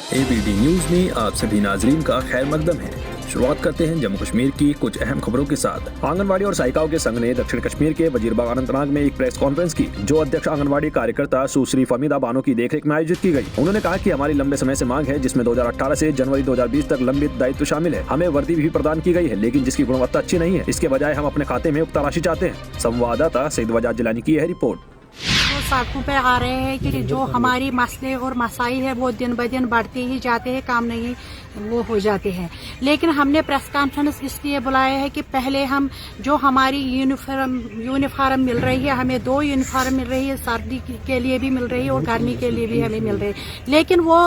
ABD news में आप सभी नाजरीन का खैर मकदम है। शुरुआत करते हैं जम्मू कश्मीर की कुछ अहम खबरों के साथ। आंगनवाड़ी और सहायिकाओं के संघ ने दक्षिण कश्मीर के वजीरबाग अनंतनाग में एक प्रेस कॉन्फ्रेंस की, जो अध्यक्ष आंगनवाड़ी कार्यकर्ता सुश्री फमीदा बानो की देखरेख में आयोजित की गई। उन्होंने कहा कि हमारी लंबे समय से मांग है, जिसमें 2018 से जनवरी 2020 तक लंबित दायित्व शामिल है। हमें वर्दी भी प्रदान की गई है, लेकिन जिसकी गुणवत्ता अच्छी नहीं है। इसके बजाय हम अपने खाते में उक्त राशि चाहते हैं। संवाददाता सईद वजाद जिलानी की है रिपोर्ट। सड़कों पे आ रहे हैं कि जो हमारी मसले और मसाई है वो दिन ब दिन बढ़ते ही जाते हैं, काम नहीं वो हो जाते हैं। लेकिन हमने प्रेस कॉन्फ्रेंस इसलिए बुलाया है कि पहले हम जो हमारी यूनिफॉर्म मिल रही है, हमें 2 यूनिफॉर्म मिल रही है, सर्दी के लिए भी मिल रही है और गर्मी के लिए भी हमें मिल रही है, लेकिन वो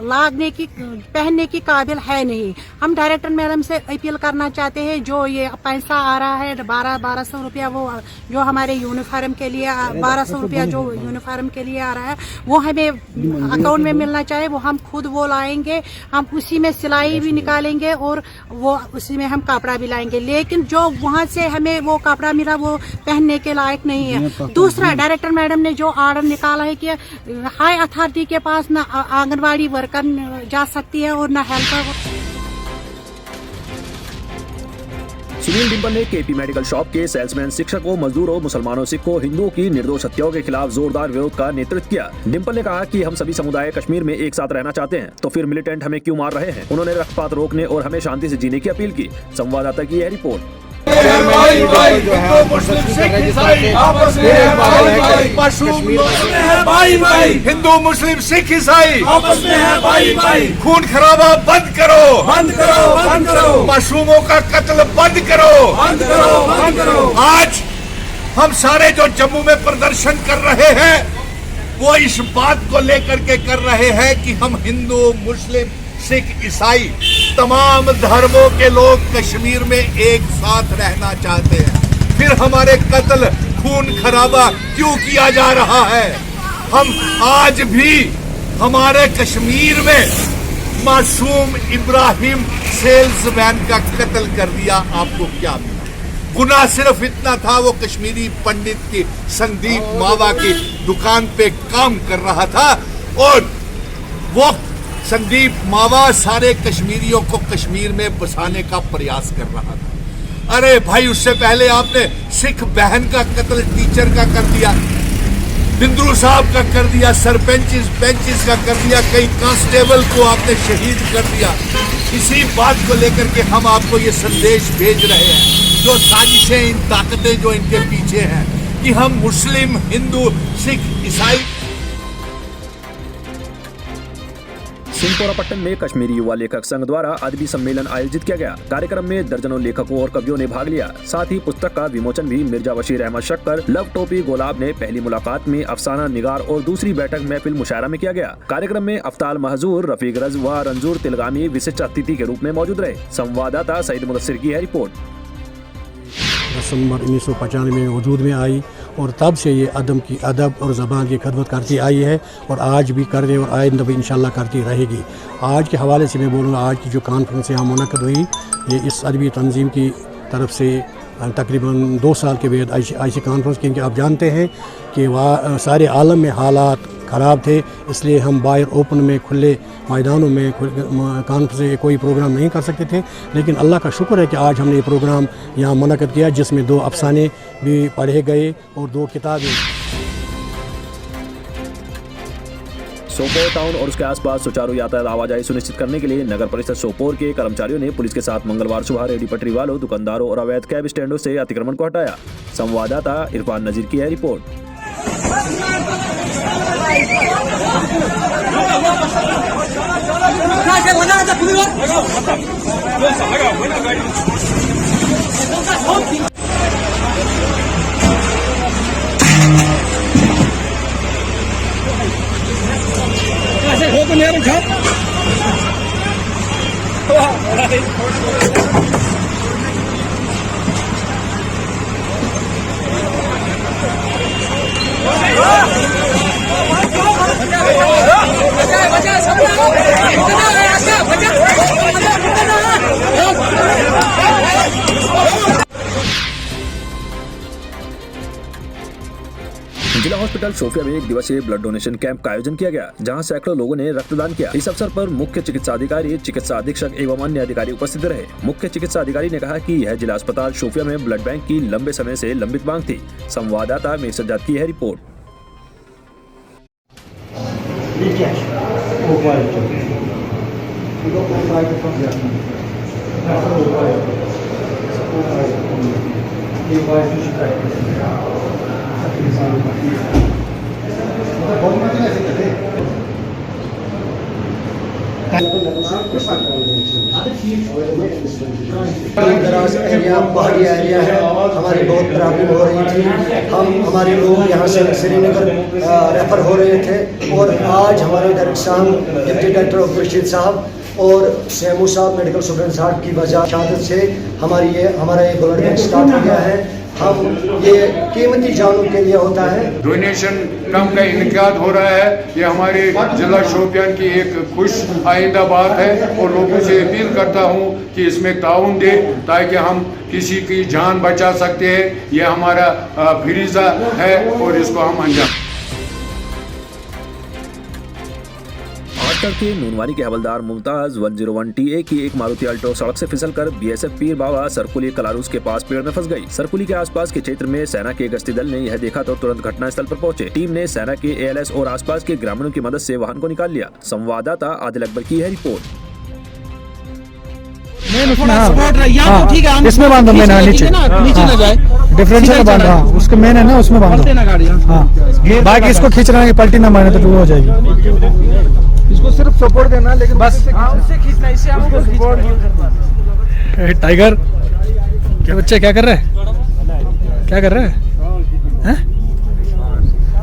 लागने की पहनने की काबिल है नहीं। हम डायरेक्टर मैडम से अपील करना चाहते हैं, जो ये पैसा आ रहा है 1200 रुपया, वो जो हमारे यूनिफॉर्म के लिए 1200 रुपया जो यूनिफॉर्म के लिए आ रहा है, वो हमें अकाउंट में मिलना चाहिए। वो हम खुद वो लाएंगे, हम उसी में सिलाई भी निकालेंगे और वो उसी में हम कपड़ा भी लाएंगे। लेकिन जो वहाँ से हमें वो कपड़ा मिला वो पहनने के लायक नहीं है। दूसरा, डायरेक्टर मैडम ने जो ऑर्डर निकाला है कि हाई अथॉरिटी के पास न आंगनवाड़ी वर्कर जा सकती है और न हेल्पर। सुनील डिम्पल ने केपी मेडिकल शॉप के सेल्समैन, शिक्षकों, मजदूरों, मुसलमानों, सिखों, हिंदुओं की निर्दोष हत्याओं के खिलाफ जोरदार विरोध का नेतृत्व किया। डिम्पल ने कहा कि हम सभी समुदाय कश्मीर में एक साथ रहना चाहते हैं, तो फिर मिलिटेंट हमें क्यों मार रहे हैं। उन्होंने रक्तपात रोकने और हमें शांति से जीने की अपील की। संवाददाता की यह रिपोर्ट। हिंदू मुस्लिम सिख ईसाई आपस में है भाई भाई। खून खराबा बंद करो, बंद करो, बंद करो। मासूमों का कत्ल बंद करो, बंद करो, बंद करो। आज हम सारे जो जम्मू में प्रदर्शन कर रहे हैं, वो इस बात को लेकर के कर रहे हैं कि हम हिंदू मुस्लिम सिख ईसाई तमाम धर्मों के लोग कश्मीर में एक साथ रहना चाहते हैं। फिर हमारे कत्ल, खून खराबा क्यों किया जा रहा है। हम आज भी हमारे कश्मीर में मासूम इब्राहिम सेल्समैन का कत्ल कर दिया। आपको क्या मिला? गुनाह सिर्फ इतना था, वो कश्मीरी पंडित की संदीप मावा की दुकान पे काम कर रहा था और वो संदीप मावा सारे कश्मीरियों को कश्मीर में बसाने का प्रयास कर रहा था। अरे भाई, उससे पहले आपने सिख बहन का कत्ल टीचर का कर दिया, बिंद्रू साहब का कर दिया, सरपंच बेंचिस का कर दिया, कई कांस्टेबल को आपने शहीद कर दिया। इसी बात को लेकर के हम आपको ये संदेश भेज रहे हैं, जो साजिशें, इन ताकतें जो इनके पीछे हैं, कि हम मुस्लिम, हिंदू, सिख, ईसाई। सिंहपोरा पट्टन में कश्मीरी युवा लेखक संघ द्वारा अदबी सम्मेलन आयोजित किया गया। कार्यक्रम में दर्जनों लेखकों और कवियों ने भाग लिया। साथ ही पुस्तक का विमोचन भी। मिर्जा बशीर अहमद शक्कर, लव टोपी गुलाब ने पहली मुलाकात में अफसाना निगार और दूसरी बैठक महफिल मुशायरा में किया गया। कार्यक्रम में अफ्ताल महजूर, रफीक रज व रंजूर तिलगामी विशिष्ट अतिथि के रूप में मौजूद रहे। संवाददाता सईद मुदस्सिर की है रिपोर्ट। दिसंबर 1995 में वजूद में आई और तब से ये अदब और ज़बान की खदमत करती आई है और आज भी कर रही है और आइंदा भी इंशाल्लाह करती रहेगी। आज के हवाले से मैं बोलूँगा, आज की जो कॉन्फ्रेंस यहाँ मुनक़द हुई, ये इस अदबी तंजीम की तरफ से तकरीबन 2 साल के बाद ऐसी कॉन्फ्रेंस, क्योंकि आप जानते हैं कि वह सारे आलम में हालात ख़राब थे, इसलिए हम बाहर ओपन में खुले मैदानों में कॉन्फ्रेंस कोई प्रोग्राम नहीं कर सकते थे। लेकिन अल्लाह का शुक्र है कि आज हमने ये प्रोग्राम यहाँ मुनक़द किया, जिसमें 2 अफसाने भी पढ़े गए और 2 किताबें। सोपोर टाउन और उसके आसपास सुचारू यातायात आवाजाही सुनिश्चित करने के लिए नगर परिषद सोपोर के कर्मचारियों ने पुलिस के साथ मंगलवार सुबह रेहड़ी पटरी वालों, दुकानदारों और अवैध कैब स्टैंडों से अतिक्रमण को हटाया। संवाददाता इरफान नजीर की है रिपोर्ट। जिला हॉस्पिटल हॉस्पिटल सोफिया में एक दिवसीय ब्लड डोनेशन कैंप का आयोजन किया गया, जहां सैकड़ों लोगों ने रक्तदान किया। इस अवसर पर मुख्य चिकित्सा अधिकारी, चिकित्सा अधीक्षक एवं अन्य अधिकारी उपस्थित रहे। मुख्य चिकित्सा अधिकारी ने कहा कि यह जिला अस्पताल सोफिया में ब्लड बैंक की लंबे समय से लंबित मांग थी। संवाददाता मीर सज्जाद की है रिपोर्ट। दराज एरिया, पहाड़ी एरिया है, हमारी बहुत प्रॉब्लम हो रही थी। हमारे लोग यहाँ से श्रीनगर रेफर हो रहे थे और आज हमारे डायरेक्टर साहब, डिप्टी डायरेक्टर खुर्शीद साहब और सेमू साहब, मेडिकल स्टूडेंट साहब की वजह शहादत से हमारा ये ब्लड बैंक स्टार्ट हो गया है। हम ये कीमती जानों के लिए होता है। डोनेशन कैंप का इनकाद हो रहा है। ये हमारे जिला शोपियान की एक खुश आइंदा बात है और लोगों से अपील करता हूँ कि इसमें ताउन दे ताकि हम किसी की जान बचा सकते हैं। ये हमारा फरीज़ा है और इसको हम अंजाम। आजकल के नूनवानी के हवलदार मुमताज 101 TA की एक मारुति अल्टो सड़क से फिसलकर BSF पीर बाबा सरकुली कलारूस के पास पेड़ में फंस गई। सरकुली के आसपास के क्षेत्र में सेना के गश्ती दल ने यह देखा तो तुरंत घटनास्थल पर पहुंचे। टीम ने सेना के ALS और आसपास के ग्रामीणों की मदद से वाहन को निकाल लिया। संवाददाता आदिल अकबर की है रिपोर्ट। इसमें बांधो, मैंने नीचे न जाए, डिफरेंशियल बांध रहा हूँ, उसके मैंने ना उसमें बांधो। हाँ, बाइक इसको खींच रहा है, पलटी ना मारे तो डूब हो जाएगी। इसको सिर्फ सपोर्ट देना, लेकिन बस उससे खींचना, इससे हमको सपोर्ट। टाइगर क्या बच्चे क्या कर रहे हैं? क्या कर रहे हैं?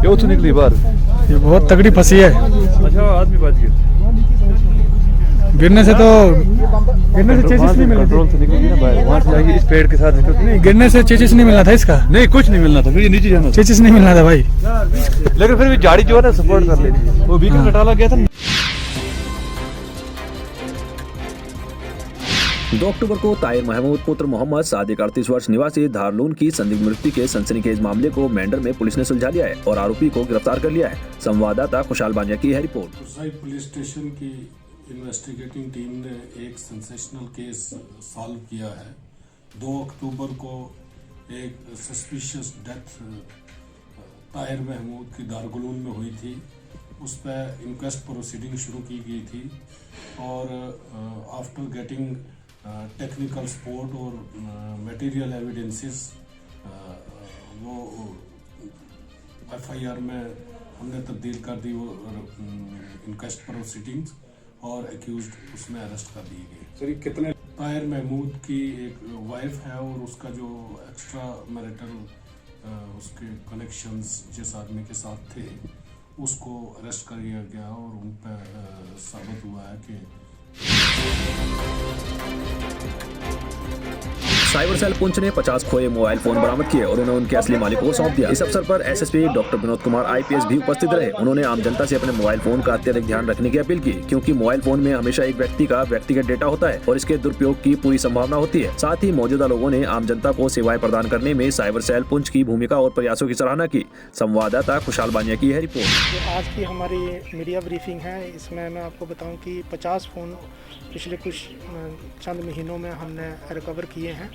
ये तो निकली बाहर, ये बहुत तगड़ी फंसी है। अच्छा, आदमी बच गया। गिरने से चेचिस नहीं मिलना था। तो निकलेगी ना बाहर, वहाँ से जाएगी इस पेड़ के साथ निकल। नहीं, गिरने से चेचिस नहीं मिलना था इसका। नहीं, कुछ नहीं मिलना था, फिर ये नीचे जाना था। चेचिस नहीं मिलना था भाई, लेकिन फिर भी झाड़ी जो है ना सपोर्ट कर लेती। वो बीकन कटाला गया था। 2 अक्टूबर को ताहिर महमूद पुत्र मोहम्मद सादिक 38 वर्ष निवासी धारलून की संदिग्ध मृत्यु के सनसनीखेज मामले को मेंढर में पुलिस ने सुलझा लिया है और आरोपी को गिरफ्तार कर लिया है। संवाददाता खुशहाल बानिया की है रिपोर्ट। पुलिस स्टेशन की इन्वेस्टिगेटिंग टीम ने एक सेंसेशनल केस सॉल्व किया है। 2 अक्टूबर को एक सस्पिशियस डेथ ताहिर महमूद की दारगुलून में हुई थी। उस पर इंक्वेस्ट प्रोसीडिंग शुरू की गई थी और आफ्टर गेटिंग टेक्निकल सपोर्ट और मटेरियल एविडेंसेस वो FIR में हमने तब्दील कर दी, वो इंक्वेस्ट प्रोसीडिंग्स, और एक्यूज्ड उसमें अरेस्ट कर दिए गए। सर, कितने? ताहिर महमूद की एक वाइफ है और उसका जो एक्स्ट्रा मैरिटल उसके कनेक्शंस जिस आदमी के साथ थे उसको अरेस्ट कर लिया गया और उन पर साबित हुआ है कि साइबर सेल पुंछ ने 50 खोए मोबाइल फोन बरामद किए और उन्हें उनके असली मालिक को सौंप दिया। इस अवसर पर SSP doctor Vinod Kumar IPS भी उपस्थित रहे। उन्होंने आम जनता से अपने मोबाइल फोन का अत्यधिक ध्यान रखने की अपील की, क्योंकि मोबाइल फोन में हमेशा एक व्यक्ति का व्यक्तिगत डेटा होता है और इसके दुरुपयोग की पूरी संभावना होती है। साथ ही मौजूदा लोगों ने आम जनता को सेवाएं प्रदान करने में साइबर सेल पुंछ की भूमिका और प्रयासों की सराहना की। संवाददाता खुशहाल बानिया की है रिपोर्ट। आज की हमारी मीडिया ब्रीफिंग है, इसमें मैं आपको बताऊं कि 50 फ़ोन पिछले कुछ चंद महीनों में हमने रिकवर किए हैं।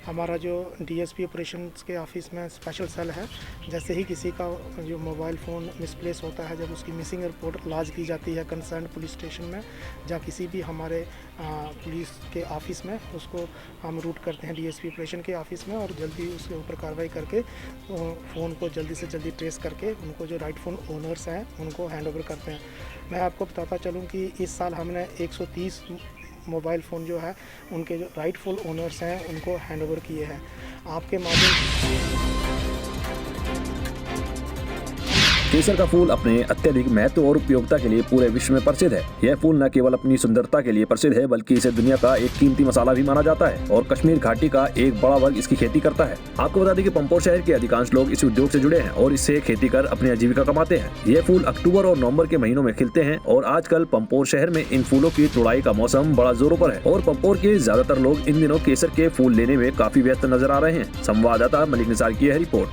हमारा जो DSP ऑपरेशंस के ऑफिस में स्पेशल सेल है, जैसे ही किसी का जो मोबाइल फ़ोन मिसप्लेस होता है, जब उसकी मिसिंग रिपोर्ट लॉज की जाती है कंसर्न पुलिस स्टेशन में या किसी भी हमारे पुलिस के ऑफिस में, उसको हम रूट करते हैं DSP ऑपरेशन के ऑफिस में और जल्दी उसके ऊपर कार्रवाई करके फ़ोन को जल्दी से जल्दी ट्रेस करके उनको जो राइट फ़ोन ओनर्स हैं उनको हैंड ओवर करते हैं। मैं आपको बताता चलूँ कि इस साल हमने 130 मोबाइल फ़ोन जो है उनके जो राइटफुल ओनर्स हैं उनको हैंड ओवर किए हैं। आपके माध्यम केसर का फूल अपने अत्यधिक महत्व और उपयोगिता के लिए पूरे विश्व में प्रसिद्ध है। यह फूल न केवल अपनी सुंदरता के लिए प्रसिद्ध है, बल्कि इसे दुनिया का एक कीमती मसाला भी माना जाता है और कश्मीर घाटी का एक बड़ा वर्ग इसकी खेती करता है। आपको बता दें कि पंपोर शहर के अधिकांश लोग इस उद्योग से जुड़े हैं और इससे खेती कर अपनी आजीविका कमाते हैं। यह फूल अक्टूबर और नवंबर के महीनों में खिलते हैं और आजकल पंपोर शहर में इन फूलों की तुड़ाई का मौसम बड़ा जोरों पर है और पंपोर के ज्यादातर लोग इन दिनों केसर के फूल लेने में काफी व्यस्त नजर आ रहे हैं। संवाददाता मलिक निसार की है रिपोर्ट।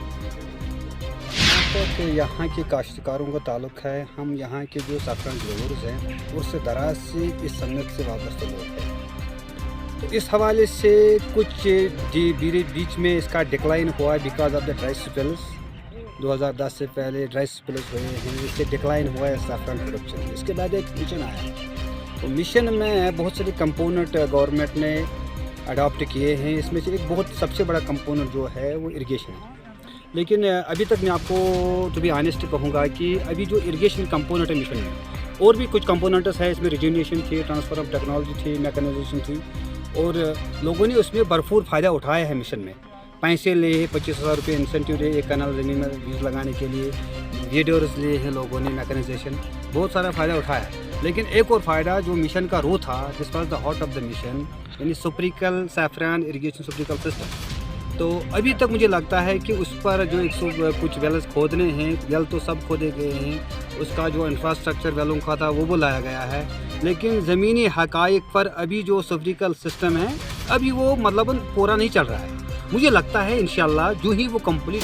से यहाँ के काश्तकारों का ताल्लुक़ है। हम यहाँ के जो सफ़रन ग्रोवर्स हैं उससे दराज से इस सन्नत से वाबस्ता लोग हैं। तो इस हवाले से कुछ बीच में इसका डिक्लाइन हुआ because of the dry spells. 2010 से पहले ड्राई स्पेल्स हुए हैं, इससे डिक्लाइन हुआ है सफ़रन प्रोडक्शन। इसके बाद एक मिशन आया, तो मिशन में बहुत सारे कंपोनेंट गवर्नमेंट ने अडॉप्ट किए हैं। इसमें से एक बहुत सबसे बड़ा कंपोनेंट जो है वो इरिगेशन है। लेकिन अभी तक मैं आपको टू बी ऑनेस्ट कहूँगा कि अभी जो इरिगेशन कंपोनेंट है मिशन में, और भी कुछ कंपोनेंट्स है इसमें, रिजुनेशन थी, ट्रांसफ़र ऑफ टेक्नोलॉजी थी, मैकेनाइजेशन थी, और लोगों ने उसमें भरपूर फ़ायदा उठाया है। मिशन में पैसे लिए, 25,000 रुपये इंसेंटिव लिए एक कनाल ज़मीन में बीज लगाने के लिए, वीडियोज़ लिए हैं लोगों ने, मैकेनाइजेशन, बहुत सारा फ़ायदा उठाया है। लेकिन एक और फ़ायदा जो मिशन का रो था, this was the heart of the mission, यानी सुपरिकल सैफरान इरिगेशन सुपरिकल सिस्टम। तो अभी तक मुझे लगता है कि उस पर जो 100 कुछ वेल्स खोदने हैं, वेल तो सब खोदे गए हैं, उसका जो इंफ्रास्ट्रक्चर वेलों का था वो लाया गया है, लेकिन ज़मीनी हक़ाइक़ पर अभी जो सुपरिकल सिस्टम है अभी वो मतलब पूरा नहीं चल रहा है। मुझे लगता है इंशाअल्लाह जो ही वो कंप्लीट